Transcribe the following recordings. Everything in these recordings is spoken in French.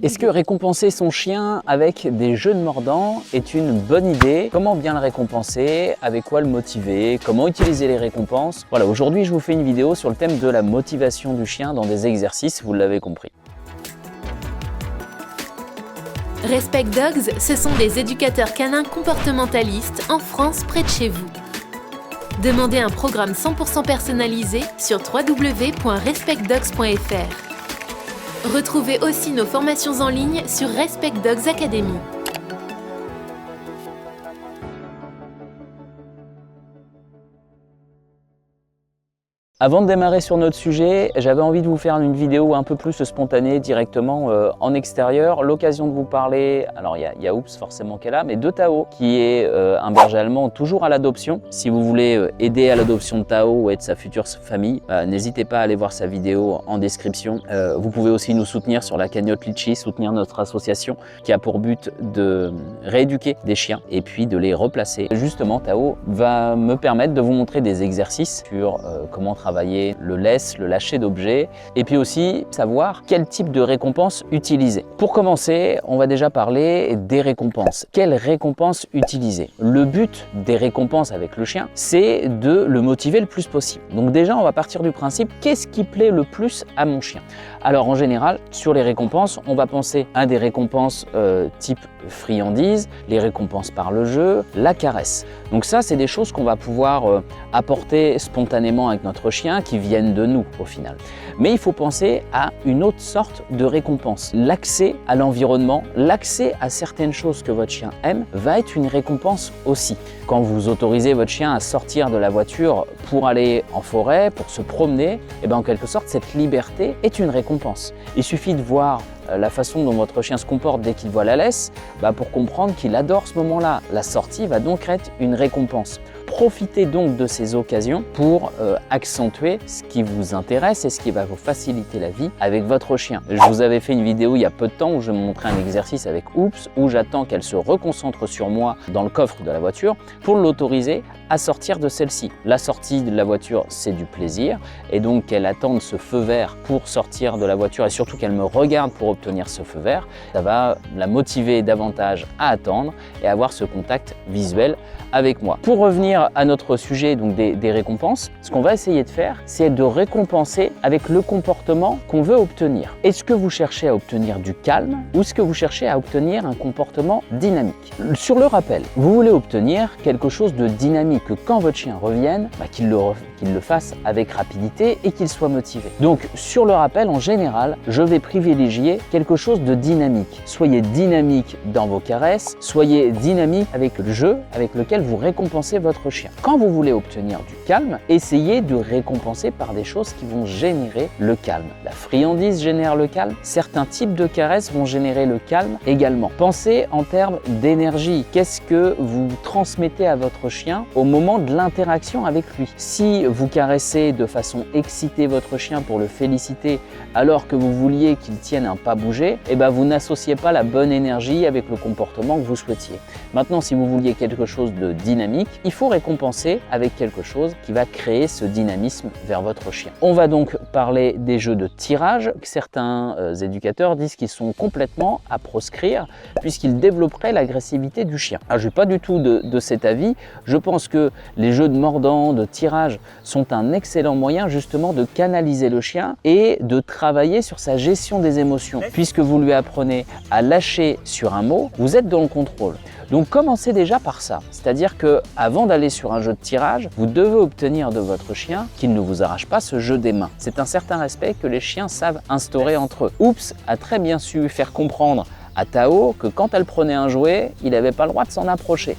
Est-ce que récompenser son chien avec des jeux de mordant est une bonne idée? Comment bien le récompenser? Avec quoi le motiver? Comment utiliser les récompenses? Voilà, aujourd'hui je vous fais une vidéo sur le thème de la motivation du chien dans des exercices, vous l'avez compris. Respect Dogs, ce sont des éducateurs canins comportementalistes en France près de chez vous. Demandez un programme 100% personnalisé sur www.respectdogs.fr. Retrouvez aussi nos formations en ligne sur Respect Dogs Academy. Avant de démarrer sur notre sujet, j'avais envie de vous faire une vidéo un peu plus spontanée directement en extérieur. L'occasion de vous parler, alors il y a Oops forcément qui est là, mais de Tao qui est un berger allemand toujours à l'adoption. Si vous voulez aider à l'adoption de Tao et de sa future famille, n'hésitez pas à aller voir sa vidéo en description. Vous pouvez aussi nous soutenir sur la cagnotte Litchi, soutenir notre association qui a pour but de rééduquer des chiens et puis de les replacer. Justement, Tao va me permettre de vous montrer des exercices sur comment travailler le laisse, le lâcher d'objets et puis aussi savoir quel type de récompense utiliser. Pour commencer, on va déjà parler des récompenses. Quelles récompenses utiliser? Le but des récompenses avec le chien, c'est de le motiver le plus possible. Donc déjà, on va partir du principe, qu'est-ce qui plaît le plus à mon chien? Alors en général, sur les récompenses, on va penser à des récompenses type friandises, les récompenses par le jeu, la caresse. Donc ça, c'est des choses qu'on va pouvoir apporter spontanément avec notre chien qui viennent de nous au final. Mais il faut penser à une autre sorte de récompense. L'accès à l'environnement, l'accès à certaines choses que votre chien aime va être une récompense aussi. Quand vous autorisez votre chien à sortir de la voiture pour aller en forêt, pour se promener, et bien en quelque sorte, cette liberté est une récompense. Il suffit de voir la façon dont votre chien se comporte dès qu'il voit la laisse, pour comprendre qu'il adore ce moment-là. La sortie va donc être une récompense. Profitez donc de ces occasions pour accentuer ce qui vous intéresse et ce qui va vous faciliter la vie avec votre chien. Je vous avais fait une vidéo il y a peu de temps où je montrais un exercice avec Oops où j'attends qu'elle se reconcentre sur moi dans le coffre de la voiture pour l'autoriser à sortir de celle-ci. La sortie de la voiture, c'est du plaisir et donc qu'elle attende ce feu vert pour sortir de la voiture et surtout qu'elle me regarde pour obtenir ce feu vert, ça va la motiver davantage à attendre et avoir ce contact visuel avec moi. Pour revenir à notre sujet donc des récompenses, ce qu'on va essayer de faire, c'est de récompenser avec le comportement qu'on veut obtenir. Est-ce que vous cherchez à obtenir du calme ou est-ce que vous cherchez à obtenir un comportement dynamique? Sur le rappel, vous voulez obtenir quelque chose de dynamique, que quand votre chien revienne, qu'il le fasse avec rapidité et qu'il soit motivé. Donc sur le rappel, en général, je vais privilégier quelque chose de dynamique. Soyez dynamique dans vos caresses, soyez dynamique avec le jeu avec lequel vous récompensez votre chien. Quand vous voulez obtenir du calme, essayez de récompenser par des choses qui vont générer le calme. La friandise génère le calme, certains types de caresses vont générer le calme également. Pensez en termes d'énergie. Qu'est-ce que vous transmettez à votre chien au moment de l'interaction avec lui? Si vous caressez de façon excitée votre chien pour le féliciter alors que vous vouliez qu'il tienne un pas bougé, vous n'associez pas la bonne énergie avec le comportement que vous souhaitiez. Maintenant, si vous vouliez quelque chose de dynamique, il faut récompenser avec quelque chose qui va créer ce dynamisme vers votre chien. On va donc parler des jeux de tirage. Certains éducateurs disent qu'ils sont complètement à proscrire puisqu'ils développeraient l'agressivité du chien. Alors, je ne suis pas du tout de cet avis. Je pense que les jeux de mordant, de tirage sont un excellent moyen justement de canaliser le chien et de travailler sur sa gestion des émotions. Puisque vous lui apprenez à lâcher sur un mot, vous êtes dans le contrôle. Donc commencez déjà par ça, c'est-à-dire que avant d'aller sur un jeu de tirage, vous devez obtenir de votre chien qu'il ne vous arrache pas ce jeu des mains. C'est un certain respect que les chiens savent instaurer entre eux. Oops a très bien su faire comprendre à Tao que quand elle prenait un jouet, il n'avait pas le droit de s'en approcher.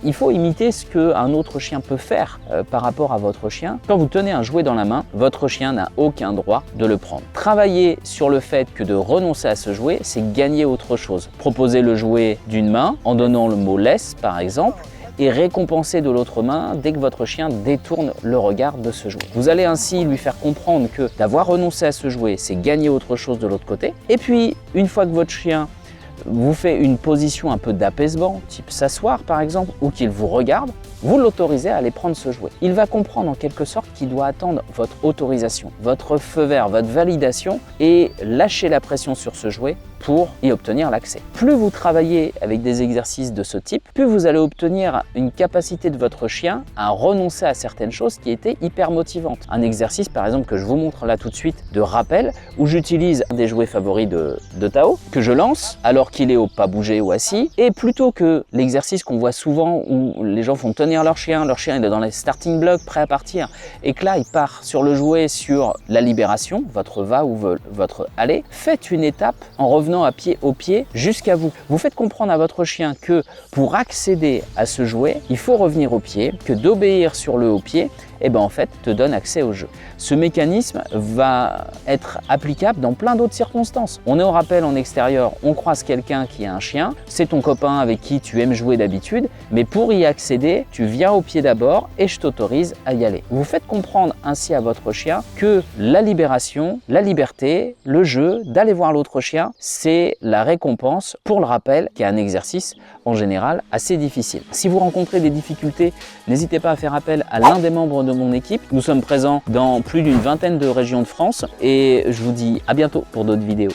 Il faut imiter ce qu'un autre chien peut faire par rapport à votre chien. Quand vous tenez un jouet dans la main, votre chien n'a aucun droit de le prendre. Travaillez sur le fait que de renoncer à ce jouet, c'est gagner autre chose. Proposez le jouet d'une main en donnant le mot « laisse » par exemple, et récompenser de l'autre main dès que votre chien détourne le regard de ce jouet. Vous allez ainsi lui faire comprendre que d'avoir renoncé à ce jouet, c'est gagner autre chose de l'autre côté. Et puis, une fois que votre chien vous fait une position un peu d'apaisement, type s'asseoir par exemple, ou qu'il vous regarde, vous l'autorisez à aller prendre ce jouet. Il va comprendre en quelque sorte qu'il doit attendre votre autorisation, votre feu vert, votre validation et lâcher la pression sur ce jouet pour y obtenir l'accès. Plus vous travaillez avec des exercices de ce type, plus vous allez obtenir une capacité de votre chien à renoncer à certaines choses qui étaient hyper motivantes. Un exercice par exemple que je vous montre là tout de suite de rappel, où j'utilise un des jouets favoris de Tao, que je lance alors qu'il est au pas bouger ou assis, et plutôt que l'exercice qu'on voit souvent où les gens font tenir leur chien il est dans les starting blocks prêt à partir, et que là il part sur le jouet sur la libération, votre va ou votre aller, faites une étape en revenant à pied au pied jusqu'à vous. Vous faites comprendre à votre chien que pour accéder à ce jouet, il faut revenir au pied, que d'obéir sur le haut pied, et ben en fait te donne accès au jeu. Ce mécanisme va être applicable dans plein d'autres circonstances. On est au rappel en extérieur, on croise quelqu'un qui a un chien, c'est ton copain avec qui tu aimes jouer d'habitude, mais pour y accéder, tu viens au pied d'abord et je t'autorise à y aller. Vous faites comprendre ainsi à votre chien que la libération, la liberté, le jeu, d'aller voir l'autre chien, c'est la récompense pour le rappel, qui est un exercice en général assez difficile. Si vous rencontrez des difficultés, n'hésitez pas à faire appel à l'un des membres de mon équipe. Nous sommes présents dans plus d'une vingtaine de régions de France et je vous dis à bientôt pour d'autres vidéos.